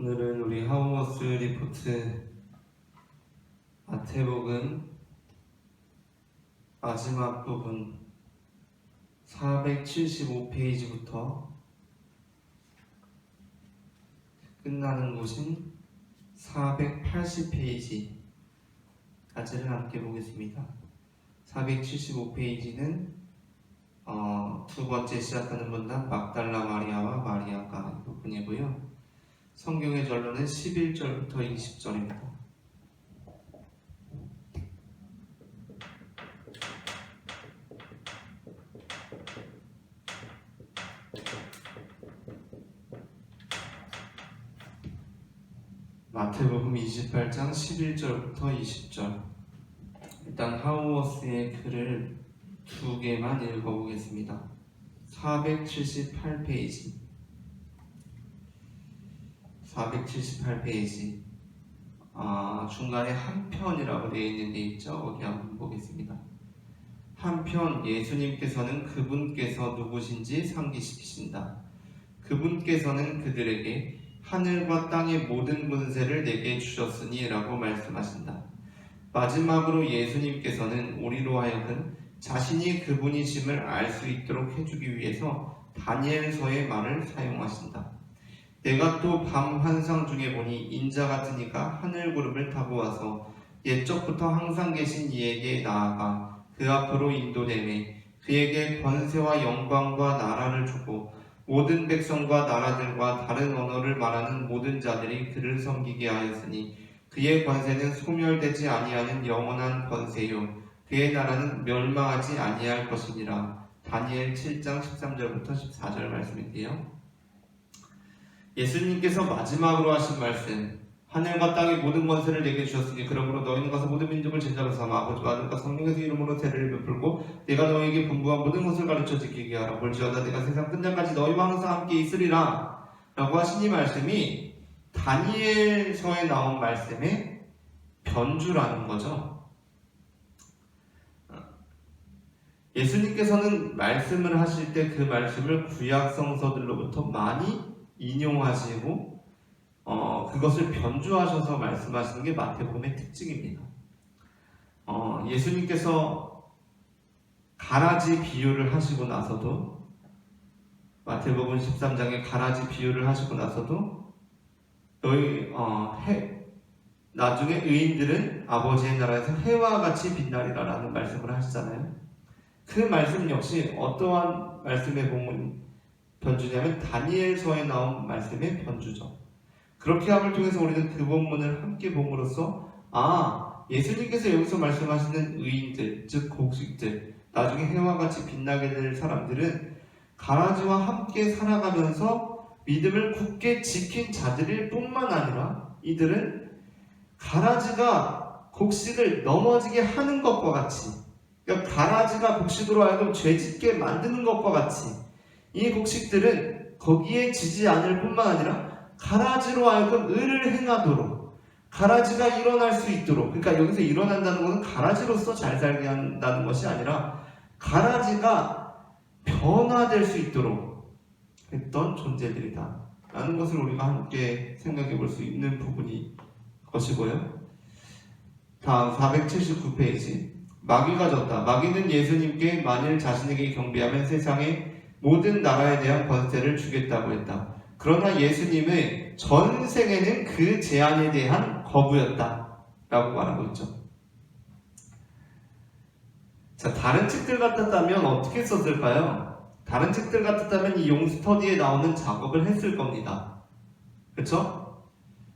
오늘은 우리 하우머스 리포트 마태복음 마지막 부분 475페이지부터 끝나는 곳인 480페이지까지를 함께 보겠습니다. 475페이지는 두 번째 시작하는 문단 막달라 마리아와 마리아가 부분이고요. 성경의 전론은 11절부터 20절입니다. 마태복음 28장 11절부터 20절. 일단 하우머스의 글을 두 개만 읽어보겠습니다. 478페이지 중간에 한편이라고 되어 있는 데 있죠? 거기 한번 보겠습니다. 한편 예수님께서는 그분께서 누구신지 상기시키신다. 그분께서는 그들에게 하늘과 땅의 모든 권세를 내게 주셨으니 라고 말씀하신다. 마지막으로 예수님께서는 우리로 하여금 자신이 그분이심을 알 수 있도록 해주기 위해서 다니엘서의 말을 사용하신다. 내가 또 밤 환상 중에 보니 인자 같은 이가 하늘 구름을 타고 와서 옛적부터 항상 계신 이에게 나아가 그 앞으로 인도되매 그에게 권세와 영광과 나라를 주고 모든 백성과 나라들과 다른 언어를 말하는 모든 자들이 그를 섬기게 하였으니 그의 권세는 소멸되지 아니하는 영원한 권세요 그의 나라는 멸망하지 아니할 것이니라. 다니엘 7장 13절부터 14절 말씀인데요. 예수님께서 마지막으로 하신 말씀, 하늘과 땅의 모든 권세를 내게 주셨으니 그러므로 너희는 가서 모든 민족을 제자로 삼아 아버지와 아들과 성령의 이름으로 세례를 베풀고 내가 너희에게 분부한 모든 것을 가르쳐 지키게 하라. 볼지어다 내가 세상 끝날까지 너희와 항상 함께 있으리라 라고 하신 이 말씀이 다니엘서에 나온 말씀의 변주라는 거죠. 예수님께서는 말씀을 하실 때 그 말씀을 구약 성서들로부터 많이 인용하시고 그것을 변주하셔서 말씀하시는 게 마태복음의 특징입니다. 예수님께서 가라지 비유를 하시고 나서도 마태복음 13장에 가라지 비유를 하시고 나서도 나중에 의인들은 아버지의 나라에서 해와 같이 빛나리라 라는 말씀을 하시잖아요. 그 말씀 역시 어떠한 말씀의 변주냐면 다니엘서에 나온 말씀의 변주죠. 그렇게 함을 통해서 우리는 그 본문을 함께 봄으로써 예수님께서 여기서 말씀하시는 의인들, 즉 곡식들, 나중에 해와 같이 빛나게 될 사람들은 가라지와 함께 살아가면서 믿음을 굳게 지킨 자들일 뿐만 아니라 이들은 가라지가 곡식을 넘어지게 하는 것과 같이, 그러니까 가라지가 곡식으로 하여금 죄짓게 만드는 것과 같이 이 곡식들은 거기에 지지 않을 뿐만 아니라 가라지로 하여금 의를 행하도록, 가라지가 일어날 수 있도록, 그러니까 여기서 일어난다는 것은 가라지로서 잘 살게 한다는 것이 아니라 가라지가 변화될 수 있도록 했던 존재들이다 라는 것을 우리가 함께 생각해 볼 수 있는 부분이 것이고요. 다음 479페이지. 마귀가 졌다. 마귀는 예수님께 만일 자신에게 경배하면 세상에 모든 나라에 대한 권세를 주겠다고 했다. 그러나 예수님의 전생에는 그 제안에 대한 거부였다 라고 말하고 있죠. 자, 다른 책들 같았다면 어떻게 썼을까요? 다른 책들 같았다면 이 용스터디에 나오는 작업을 했을 겁니다. 그렇죠?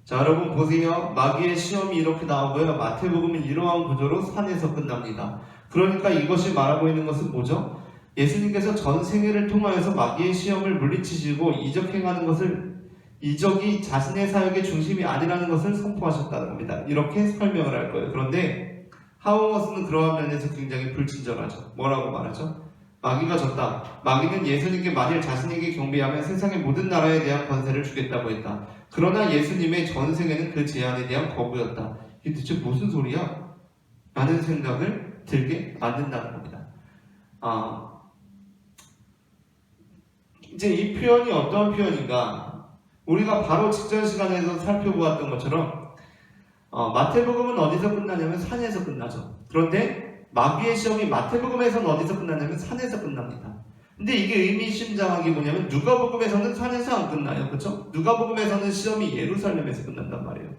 자, 여러분 보세요. 마귀의 시험이 이렇게 나오고요. 마태복음은 이러한 구조로 산에서 끝납니다. 그러니까 이것이 말하고 있는 것은 뭐죠? 예수님께서 전 생애를 통하여서 마귀의 시험을 물리치시고 이적행하는 것을, 이적이 자신의 사역의 중심이 아니라는 것을 선포하셨다는 겁니다. 이렇게 설명을 할 거예요. 그런데 하우머스는 그러한 면에서 굉장히 불친절하죠. 뭐라고 말하죠? 마귀가 졌다. 마귀는 예수님께 만일 자신에게 경배하면 세상의 모든 나라에 대한 권세를 주겠다고 했다. 그러나 예수님의 전생에는 그 제안에 대한 거부였다. 이게 대체 무슨 소리야? 라는 생각을 들게 만든다는 겁니다. 이제 이 표현이 어떤 표현인가? 우리가 바로 직전 시간에서 살펴보았던 것처럼 마태복음은 어디서 끝나냐면 산에서 끝나죠. 그런데 마귀의 시험이 마태복음에서는 어디서 끝나냐면 산에서 끝납니다. 근데 이게 의미심장한 게 뭐냐면 누가복음에서는 산에서 안 끝나요. 그렇죠? 누가복음에서는 시험이 예루살렘에서 끝난단 말이에요.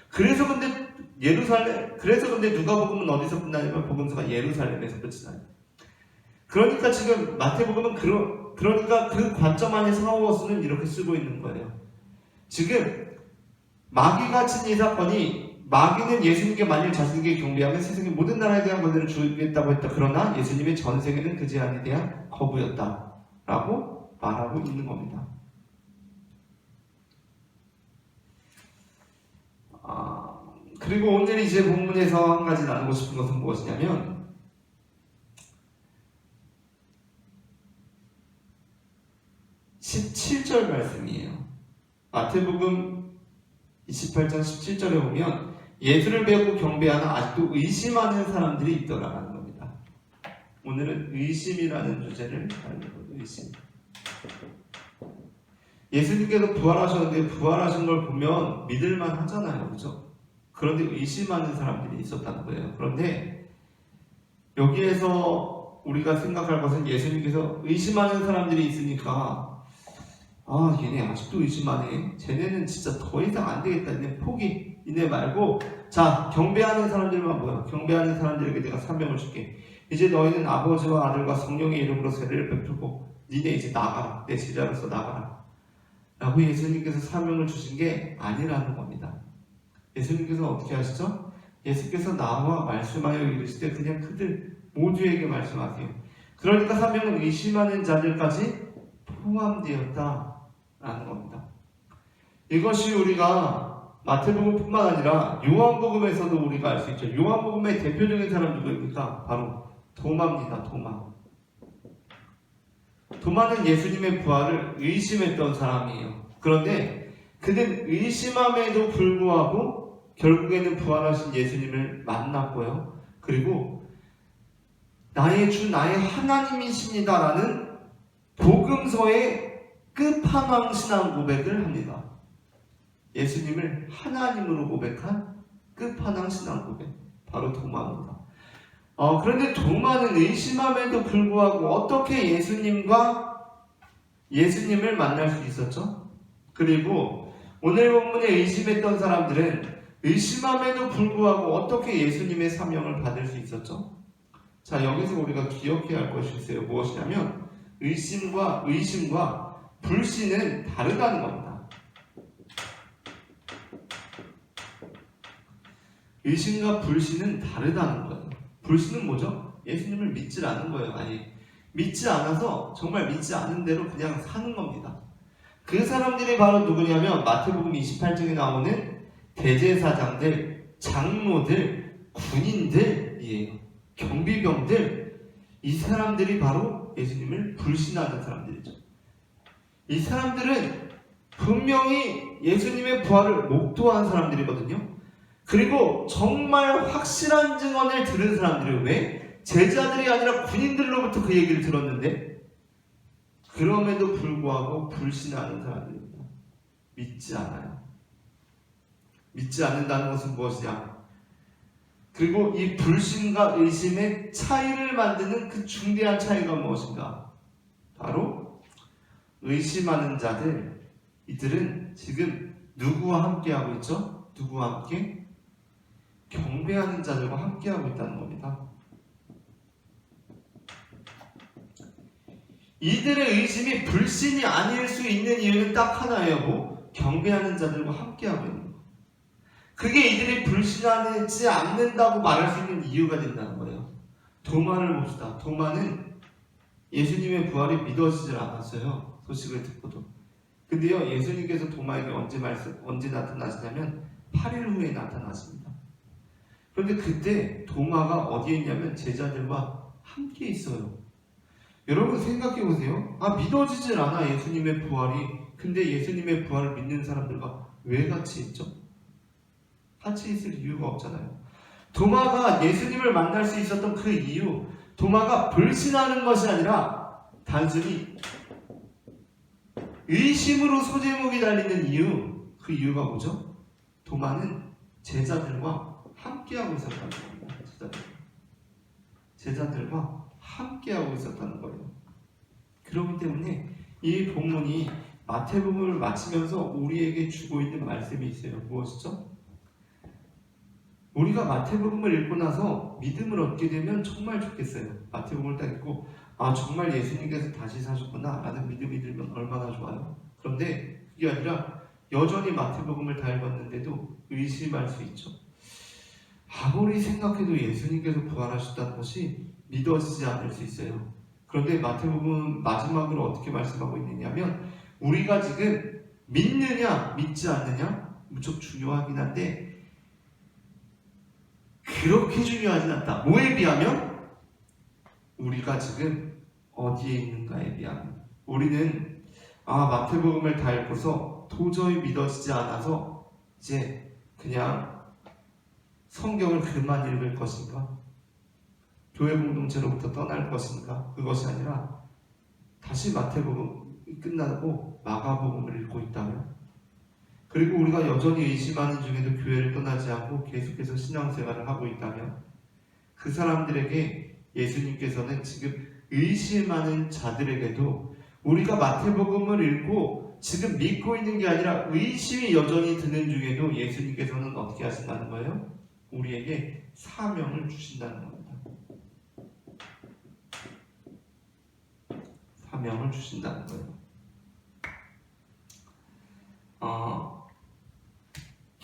그래서 근데 누가복음은 어디서 끝나냐면 복음서가 예루살렘에서 끝이 나요. 그러니까 지금 마태복음은 그러니까 그 관점 안에서 하우어스는 이렇게 쓰고 있는 거예요. 지금 마귀가 친 이 사건이, 마귀는 예수님께 만일 자신에게 경배하면 세상의 모든 나라에 대한 권세를 주겠다고 했다. 그러나 예수님의 전생에는 그 제안에 대한 거부였다 라고 말하고 있는 겁니다. 그리고 오늘 이제 본문에서 한 가지 나누고 싶은 것은 무엇이냐면 17절 말씀이에요. 마태복음 28장 17절에 보면 예수를 배우고 경배하나 아직도 의심하는 사람들이 있더라라는 겁니다. 오늘은 의심이라는 주제를 다루는 의심. 예수님께서 부활하셨는데 부활하신 걸 보면 믿을만 하잖아요. 그렇죠? 그런데 의심하는 사람들이 있었다는 거예요. 그런데 여기에서 우리가 생각할 것은 예수님께서 의심하는 사람들이 있으니까 얘네 아직도 의심하네. 쟤네는 진짜 더 이상 안 되겠다. 얘네 포기. 얘네 말고 자, 경배하는 사람들만 모여. 경배하는 사람들에게 내가 사명을 줄게. 이제 너희는 아버지와 아들과 성령의 이름으로 세례를 베풀고 니네 이제 나가라. 내 제자로서 나가라. 라고 예수님께서 사명을 주신 게 아니라는 겁니다. 예수님께서 어떻게 하시죠? 예수께서 나와 말씀하여 이르시되 그냥 그들 모두에게 말씀하세요. 그러니까 사명은 의심하는 자들까지 포함되었다라는 겁니다. 이것이 우리가 마태복음뿐만 아니라 요한복음에서도 우리가 알 수 있죠. 요한복음의 대표적인 사람 누구입니까? 바로 도마입니다. 도마는 예수님의 부활을 의심했던 사람이에요. 그런데 그는 의심함에도 불구하고 결국에는 부활하신 예수님을 만났고요. 그리고 나의 주 나의 하나님이십니다라는 복음서의 끝판왕 신앙 고백을 합니다. 예수님을 하나님으로 고백한 끝판왕 신앙 고백, 바로 도마입니다. 그런데 도마는 의심함에도 불구하고 어떻게 예수님을 만날 수 있었죠? 그리고 오늘 본문에 의심했던 사람들은 의심함에도 불구하고 어떻게 예수님의 사명을 받을 수 있었죠? 자, 여기서 우리가 기억해야 할 것이 있어요. 무엇이냐면 의심과 불신은 다르다는 겁니다. 의심과 불신은 다르다는 거예요. 불신은 뭐죠? 예수님을 믿지 않는 거예요. 믿지 않아서 정말 믿지 않은 대로 그냥 사는 겁니다. 그 사람들이 바로 누구냐면 마태복음 28장에 나오는 대제사장들, 장로들, 군인들이에요. 경비병들, 이 사람들이 바로 예수님을 불신하는 사람들이죠. 이 사람들은 분명히 예수님의 부활을 목도한 사람들이거든요. 그리고 정말 확실한 증언을 들은 사람들이에요. 왜? 제자들이 아니라 군인들로부터 그 얘기를 들었는데 그럼에도 불구하고 불신하는 사람들입니다. 믿지 않아요. 믿지 않는다는 것은 무엇이냐? 그리고 이 불신과 의심의 차이를 만드는 그 중대한 차이가 무엇인가? 바로 의심하는 자들, 이들은 지금 누구와 함께하고 있죠? 누구와 함께? 경배하는 자들과 함께하고 있다는 겁니다. 이들의 의심이 불신이 아닐 수 있는 이유는 딱 하나예요. 경배하는 자들과 함께하고 있는 거. 그게 이들이 불신하지 않는다고 말할 수 있는 이유가 된다는 거예요. 도마를 봅시다. 도마는 예수님의 부활이 믿어지질 않았어요. 소식을 듣고도. 근데요, 예수님께서 도마에게 언제 나타나시냐면 8일 후에 나타나십니다. 그런데 그때 도마가 어디에 있냐면 제자들과 함께 있어요. 여러분 생각해 보세요. 믿어지질 않아 예수님의 부활이. 근데 예수님의 부활을 믿는 사람들과 왜 같이 있죠? 같이 있을 이유가 없잖아요. 도마가 예수님을 만날 수 있었던 그 이유, 도마가 불신하는 것이 아니라 단순히 의심으로 소제목이 달리는 이유, 그 이유가 뭐죠? 도마는 제자들과 함께하고 있었다는 겁니다. 제자들과 함께하고 있었다는 거예요. 그렇기 때문에 이 본문이 마태복음을 마치면서 우리에게 주고 있는 말씀이 있어요. 무엇이죠? 우리가 마태복음을 읽고 나서 믿음을 얻게 되면 정말 좋겠어요. 마태복음을 딱 읽고 아 정말 예수님께서 다시 사셨구나 라는 믿음이 들면 얼마나 좋아요. 그런데 그게 아니라 여전히 마태복음을 다 읽었는데도 의심할 수 있죠. 아무리 생각해도 예수님께서 부활하셨다는 것이 믿어지지 않을 수 있어요. 그런데 마태복음 마지막으로 어떻게 말씀하고 있느냐면 우리가 지금 믿느냐 믿지 않느냐 무척 중요하긴 한데 그렇게 중요하진 않다. 뭐에 비하면? 우리가 지금 어디에 있는가에 비하면. 우리는 마태복음을 다 읽고서 도저히 믿어지지 않아서 이제 그냥 성경을 그만 읽을 것인가? 교회 공동체로부터 떠날 것인가? 그것이 아니라 다시 마태복음이 끝나고 마가복음을 읽고 있다면, 그리고 우리가 여전히 의심하는 중에도 교회를 떠나지 않고 계속해서 신앙생활을 하고 있다면 그 사람들에게 예수님께서는 지금 의심하는 자들에게도 우리가 마태복음을 읽고 지금 믿고 있는 게 아니라 의심이 여전히 드는 중에도 예수님께서는 어떻게 하신다는 거예요? 우리에게 사명을 주신다는 겁니다. 사명을 주신다는 거예요.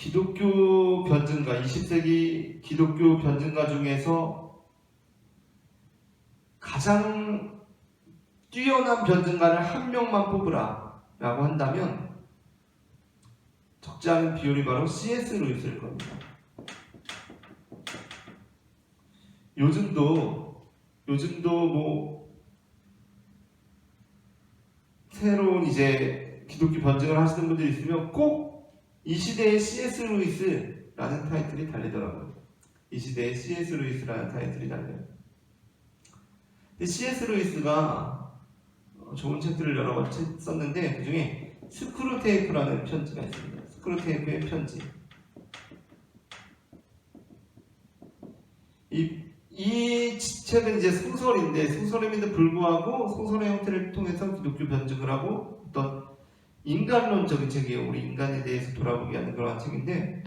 기독교 변증가, 20세기 기독교 변증가 중에서 가장 뛰어난 변증가를 한 명만 뽑으라 라고 한다면 적지 않은 비율이 바로 C.S. 루이스일 겁니다. 요즘도 뭐 새로운 이제 기독교 변증을 하시는 분들이 있으면 꼭 이 시대의 C.S. 루이스라는 타이틀이 달리더라고요. 이 시대의 C.S. 루이스라는 타이틀이 달려요. 근데 C.S. 루이스가 좋은 책들을 여러 번 썼는데 그 중에 스크루테이프라는 편지가 있습니다. 스크루테이프의 편지. 이 책은 이제 소설인데 소설임에도 불구하고 소설의 형태를 통해서 기독교 변증을 하고 어떤 인간론적인 책이에요. 우리 인간에 대해서 돌아보게 하는 그런 책인데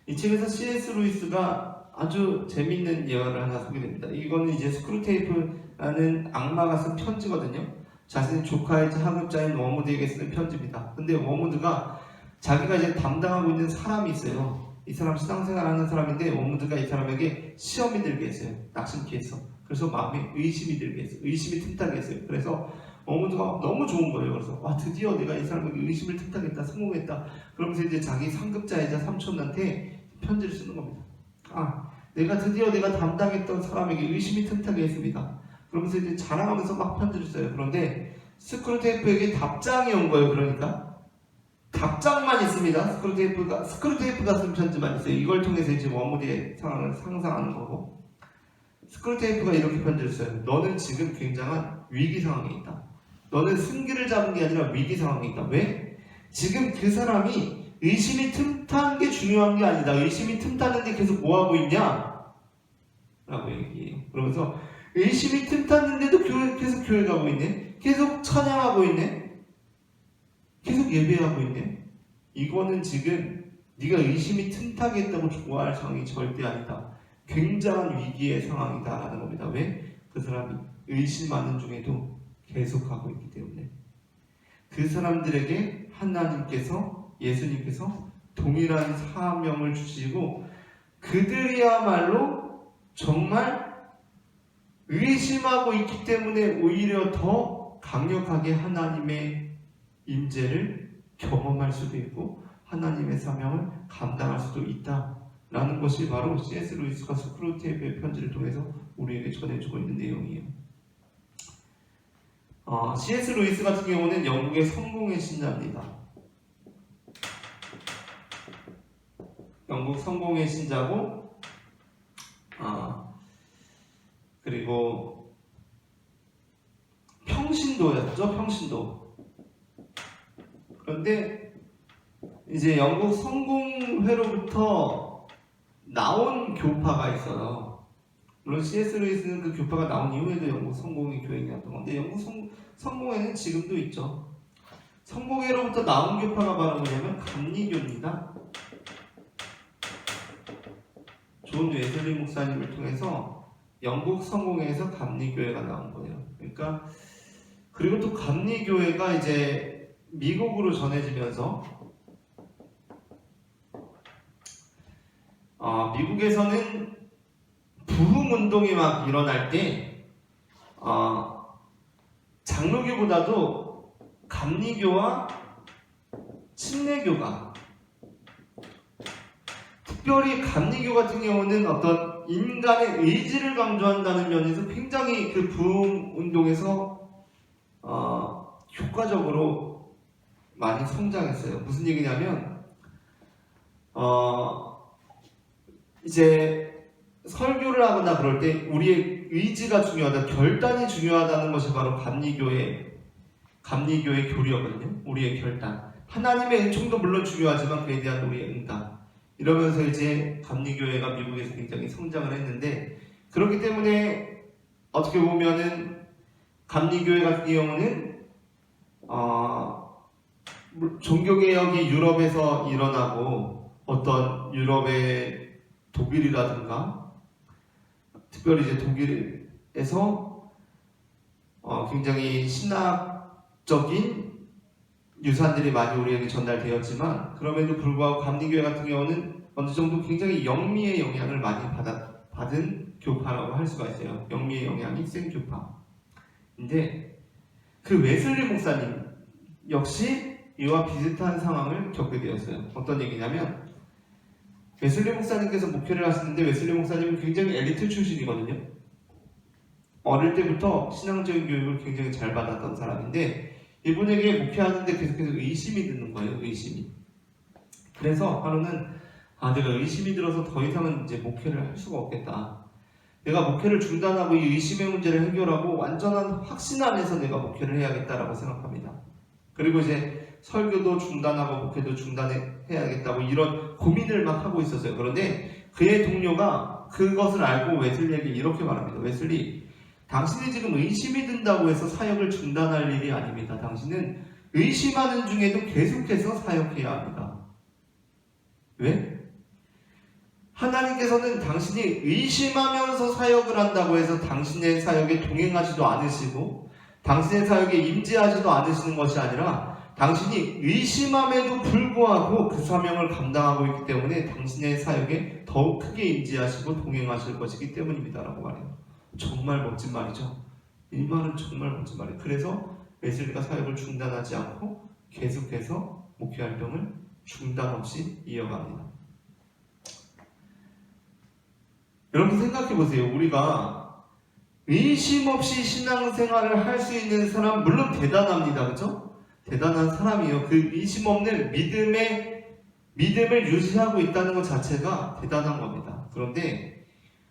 이 책에서 C.S. 루이스가 아주 재밌는 예화를 하나 소개됩니다. 이거는 이제 스크루테이프라는 악마가 쓴 편지거든요. 자신의 조카이자 하급자인 워무드에게 쓰는 편지입니다. 근데 워무드가 자기가 이제 담당하고 있는 사람이 있어요. 이 사람 신앙생활하는 사람인데 워무드가 이 사람에게 시험이 들게 했어요. 낙심케 했어. 그래서 마음에 의심이 들게 했어요. 의심이 틈타게 했어요. 그래서 워무드가 너무 좋은 거예요. 그래서 드디어 내가 이 사람에게 의심을 틈타겠다, 성공했다. 그러면서 이제 자기 상급자이자 삼촌한테 편지를 쓰는 겁니다. 내가 드디어 담당했던 사람에게 의심이 틈타게 했습니다. 그러면서 이제 자랑하면서 막 편지를 써요. 그런데 스크루테이프에게 답장이 온 거예요. 그러니까 답장만 있습니다. 스크루테이프가 쓴 편지만 있어요. 이걸 통해서 이제 워무드의 상황을 상상하는 거고, 스크루테이프가 이렇게 편지를 써요. 너는 지금 굉장한 위기 상황에 있다. 너는 승기를 잡은 게 아니라 위기 상황에 있다. 왜? 지금 그 사람이 의심이 틈탄 게 중요한 게 아니다. 의심이 틈타는데 계속 뭐하고 있냐? 라고 얘기해요. 그러면서 의심이 틈탔는데도 계속 교회 가고 있네? 계속 찬양하고 있네? 계속 예배하고 있네? 이거는 지금 네가 의심이 틈타게 했다고 좋아할 상황이 절대 아니다. 굉장한 위기의 상황이다 라는 겁니다. 왜? 그 사람이 의심하는 중에도 계속하고 있기 때문에. 그 사람들에게 예수님께서 동일한 사명을 주시고 그들이야말로 정말 의심하고 있기 때문에 오히려 더 강력하게 하나님의 임재를 경험할 수도 있고 하나님의 사명을 감당할 수도 있다라는 것이 바로 C.S. 루이스가 스크루테이프의 편지를 통해서 우리에게 전해주고 있는 내용이에요. C.S. 루이스 같은 경우는 영국의 성공의 신자입니다. 영국 성공의 신자고, 그리고 평신도였죠. 평신도. 그런데 이제 영국 성공회로부터 나온 교파가 있어요. 물론 C.S. 루이스는 그 교파가 나온 이후에도 영국 성공의 교회였던 건데 영국 성공회는 지금도 있죠. 성공회로부터 나온 교파가 바로 뭐냐면 감리교입니다. 존 웨슬리 목사님을 통해서 영국 성공회에서 감리교회가 나온 거예요. 그러니까 그리고 또 감리교회가 이제 미국으로 전해지면서 미국에서는 부흥운동이 막 일어날 때 장로교보다도 감리교와 침례교가, 특별히 감리교 같은 경우는 어떤 인간의 의지를 강조한다는 면에서 굉장히 그 부흥운동에서 효과적으로 많이 성장했어요. 무슨 얘기냐면 이제 설교를 하거나 그럴 때 우리의 의지가 중요하다, 결단이 중요하다는 것이 바로 감리교의 교리였거든요. 우리의 결단. 하나님의 은총도 물론 중요하지만 그에 대한 우리의 응답. 이러면서 이제 감리교회가 미국에서 굉장히 성장을 했는데, 그렇기 때문에 어떻게 보면은 감리교회 같은 경우는 종교개혁이 유럽에서 일어나고 어떤 유럽의 독일이라든가 특별히 이제 독일에서 굉장히 신학적인 유산들이 많이 우리에게 전달되었지만, 그럼에도 불구하고 감리교회 같은 경우는 어느 정도 굉장히 영미의 영향을 많이 받은 교파라고 할 수가 있어요. 영미의 영향이 센 교파인데, 그 웨슬리 목사님 역시 이와 비슷한 상황을 겪게 되었어요. 어떤 얘기냐면, 웨슬리 목사님께서 목회를 하시는데, 웨슬리 목사님은 굉장히 엘리트 출신이거든요. 어릴 때부터 신앙적인 교육을 굉장히 잘 받았던 사람인데, 이분에게 목회하는데 계속해서 의심이 드는 거예요. 의심이. 그래서 하루는 내가 의심이 들어서 더 이상은 이제 목회를 할 수가 없겠다. 내가 목회를 중단하고 이 의심의 문제를 해결하고 완전한 확신 안에서 내가 목회를 해야겠다라고 생각합니다. 그리고 이제 설교도 중단하고 목회도 중단해야겠다고 이런 고민을 막 하고 있었어요. 그런데 그의 동료가 그것을 알고 웨슬리에게 이렇게 말합니다. 웨슬리, 당신이 지금 의심이 든다고 해서 사역을 중단할 일이 아닙니다. 당신은 의심하는 중에도 계속해서 사역해야 합니다. 왜? 하나님께서는 당신이 의심하면서 사역을 한다고 해서 당신의 사역에 동행하지도 않으시고 당신의 사역에 임재하지도 않으시는 것이 아니라, 당신이 의심함에도 불구하고 그 사명을 감당하고 있기 때문에 당신의 사역에 더욱 크게 임재하시고 동행하실 것이기 때문입니다 라고 말해요. 정말 멋진 말이죠. 이 말은 정말 멋진 말이에요. 그래서 웨슬리가 사역을 중단하지 않고 계속해서 목회 활동을 중단 없이 이어갑니다. 여러분 생각해 보세요. 우리가 의심 없이 신앙생활을 할 수 있는 사람, 물론 대단합니다. 그렇죠? 대단한 사람이에요. 그 의심 없는 믿음을 유지하고 있다는 것 자체가 대단한 겁니다. 그런데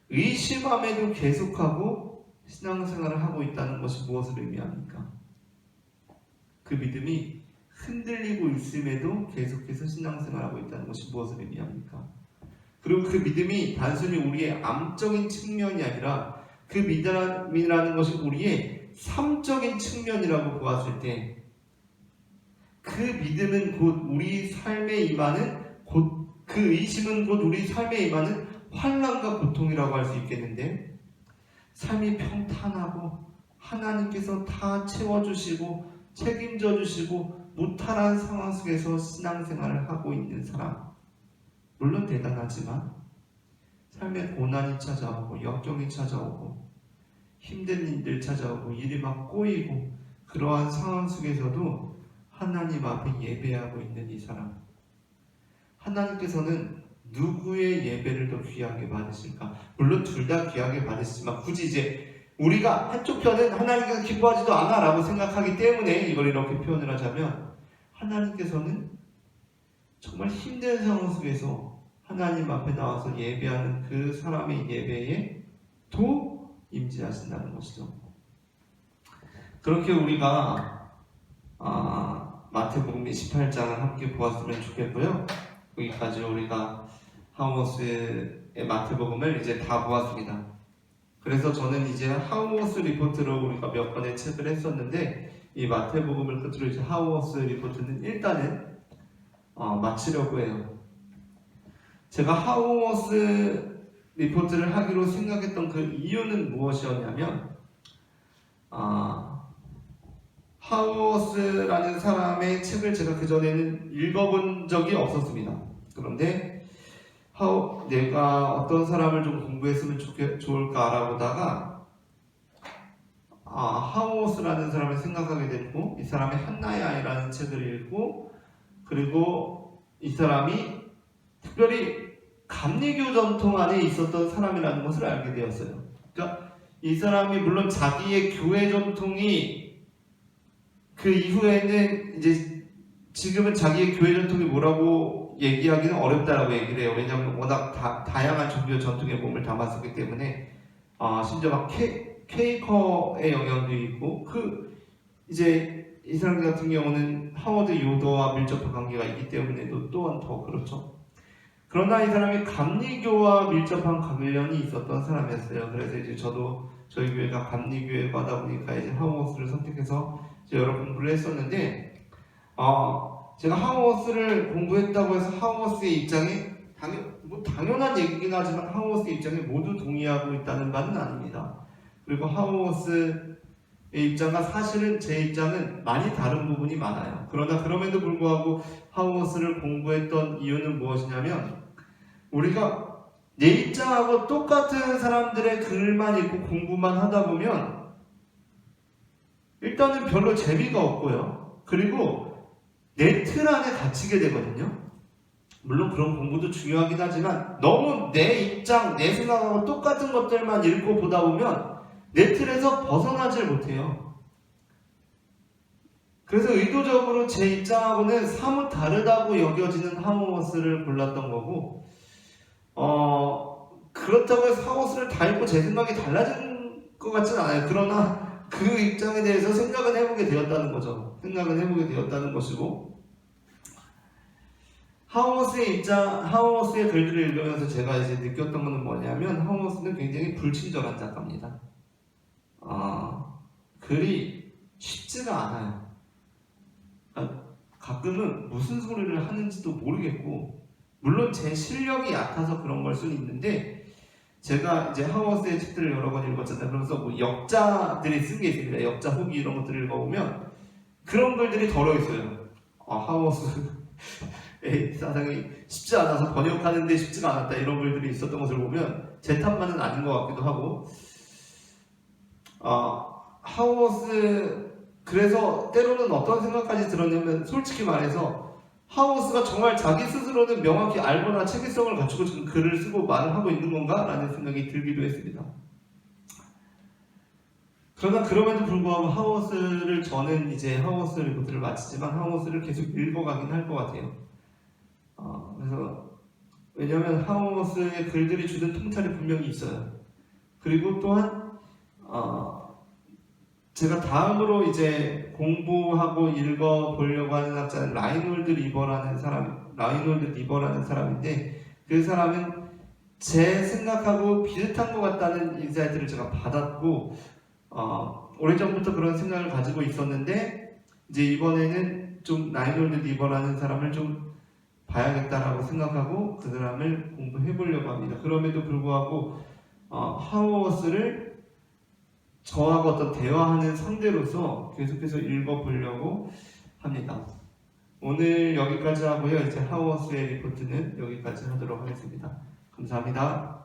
의심함에도 계속하고 신앙생활을 하고 있다는 것이 무엇을 의미합니까? 그 믿음이 흔들리고 있음에도 계속해서 신앙생활을 하고 있다는 것이 무엇을 의미합니까? 그리고 그 믿음이 단순히 우리의 암적인 측면이 아니라 그 믿음이라는 것이 우리의 삶적인 측면이라고 보았을 때, 그 믿음은 곧 우리 삶에 임하는, 그 의심은 곧 우리 삶에 임하는 환난과 고통이라고 할 수 있겠는데, 삶이 평탄하고 하나님께서 다 채워주시고 책임져 주시고 무탈한 상황 속에서 신앙생활을 하고 있는 사람, 물론 대단하지만 삶에 고난이 찾아오고 역경이 찾아오고 힘든 일들 찾아오고 일이 막 꼬이고 그러한 상황 속에서도 하나님 앞에 예배하고 있는 이 사람, 하나님께서는 누구의 예배를 더 귀하게 받으실까? 물론 둘 다 귀하게 받으시지만 굳이 이제 우리가 한쪽 편은 하나님께서 기뻐하지도 않아 라고 생각하기 때문에 이걸 이렇게 표현을 하자면, 하나님께서는 정말 힘든 상황 속에서 하나님 앞에 나와서 예배하는 그 사람의 예배에 도 임재하신다는 것이죠. 그렇게 우리가 마태복음 28장을 함께 보았으면 좋겠고요. 여기까지 우리가 하우머스의 마태복음을 이제 다 보았습니다. 그래서 저는 이제 하우머스 리포트로 우리가 몇 번의 책을 했었는데 이 마태복음을 끝으로 이제 하우머스 리포트는 일단은 마치려고 해요. 제가 하우머스 리포트를 하기로 생각했던 그 이유는 무엇이었냐면 하우머스라는 사람의 책을 제가 그전에는 읽어본 적이 없었습니다. 그런데 내가 어떤 사람을 좀 공부했으면 좋을까 알아보다가 하우머스라는 사람을 생각하게 됐고, 이 사람의 한나의 아이라는 책을 읽고, 그리고 이 사람이 특별히 감리교 전통 안에 있었던 사람이라는 것을 알게 되었어요. 그러니까 이 사람이 물론 자기의 교회 전통이 그 이후에는 이제 지금은 자기의 교회 전통이 뭐라고 얘기하기는 어렵다라고 얘기를 해요. 왜냐하면 워낙 다양한 종교 전통의 몸을 담았었기 때문에 심지어 막 퀘이커의 영향도 있고 이제 이 사람 같은 경우는 하워드 요더와 밀접한 관계가 있기 때문에 또한 더 그렇죠. 그러나 이 사람이 감리교와 밀접한 관련이 있었던 사람이었어요. 그래서 이제 저도 저희 교회가 감리교회가다 보니까 이제 하우머스를 선택해서 이제 여러 공부를 했었는데, 제가 하우머스를 공부했다고 해서 하우머스의 입장에 당연한 얘기긴 하지만 하우머스의 입장에 모두 동의하고 있다는 바는 아닙니다. 그리고 하우머스의 입장과 사실은 제 입장은 많이 다른 부분이 많아요. 그러나 그럼에도 불구하고 하우머스를 공부했던 이유는 무엇이냐면, 우리가 내 입장하고 똑같은 사람들의 글만 읽고 공부만 하다 보면 일단은 별로 재미가 없고요. 그리고 내 틀 안에 갇히게 되거든요. 물론 그런 공부도 중요하긴 하지만 너무 내 입장, 내 생각하고 똑같은 것들만 읽고 보다 보면 내 틀에서 벗어나질 못해요. 그래서 의도적으로 제 입장하고는 사뭇 다르다고 여겨지는 하우머스를 골랐던 거고, 그렇다고 해서 하우머스를 다 읽고 제 생각이 달라진 것 같지는 않아요. 그러나 그 입장에 대해서 생각은 해보게 되었다는 거죠. 생각은 해보게 되었다는 것이고, 하우머스의 글들을 읽으면서 제가 이제 느꼈던 것은 뭐냐면, 하우머스는 굉장히 불친절한 작가입니다. 글이 쉽지가 않아요. 가끔은 무슨 소리를 하는지도 모르겠고, 물론 제 실력이 얕아서 그런 걸 수는 있는데, 제가 이제 하우머스의 책들을 여러 번 읽었잖아요. 그러면서 뭐 역자들이 쓴 게 있습니다. 역자 후기 이런 것들을 읽어보면 그런 글들이 덜어 있어요. 하우머스의 사상이 쉽지 않아서 번역하는데 쉽지가 않았다, 이런 글들이 있었던 것을 보면 제 탓만은 아닌 것 같기도 하고, 하우머스, 그래서 때로는 어떤 생각까지 들었냐면, 솔직히 말해서 하우머스가 정말 자기 스스로는 명확히 알거나 체계성을 갖추고 지금 글을 쓰고 말을 하고 있는 건가? 라는 생각이 들기도 했습니다. 그러나 그럼에도 불구하고 저는 이제 하우머스 리포트를 마치지만 하우머스를 계속 읽어가긴 할 것 같아요. 그래서 왜냐하면 하우머스의 글들이 주는 통찰이 분명히 있어요. 그리고 또한 제가 다음으로 이제 공부하고 읽어보려고 하는 학자는 라이놀드 리버라는 사람인데, 그 사람은 제 생각하고 비슷한 것 같다는 인사이트를 제가 받았고, 오래전부터 그런 생각을 가지고 있었는데, 이제 이번에는 좀 라이놀드 리버라는 사람을 좀 봐야겠다라고 생각하고 그 사람을 공부해보려고 합니다. 그럼에도 불구하고 하우머스를 저하고 어떤 대화하는 상대로서 계속해서 읽어보려고 합니다. 오늘 여기까지 하고요. 이제 하우머스의 리포트는 여기까지 하도록 하겠습니다. 감사합니다.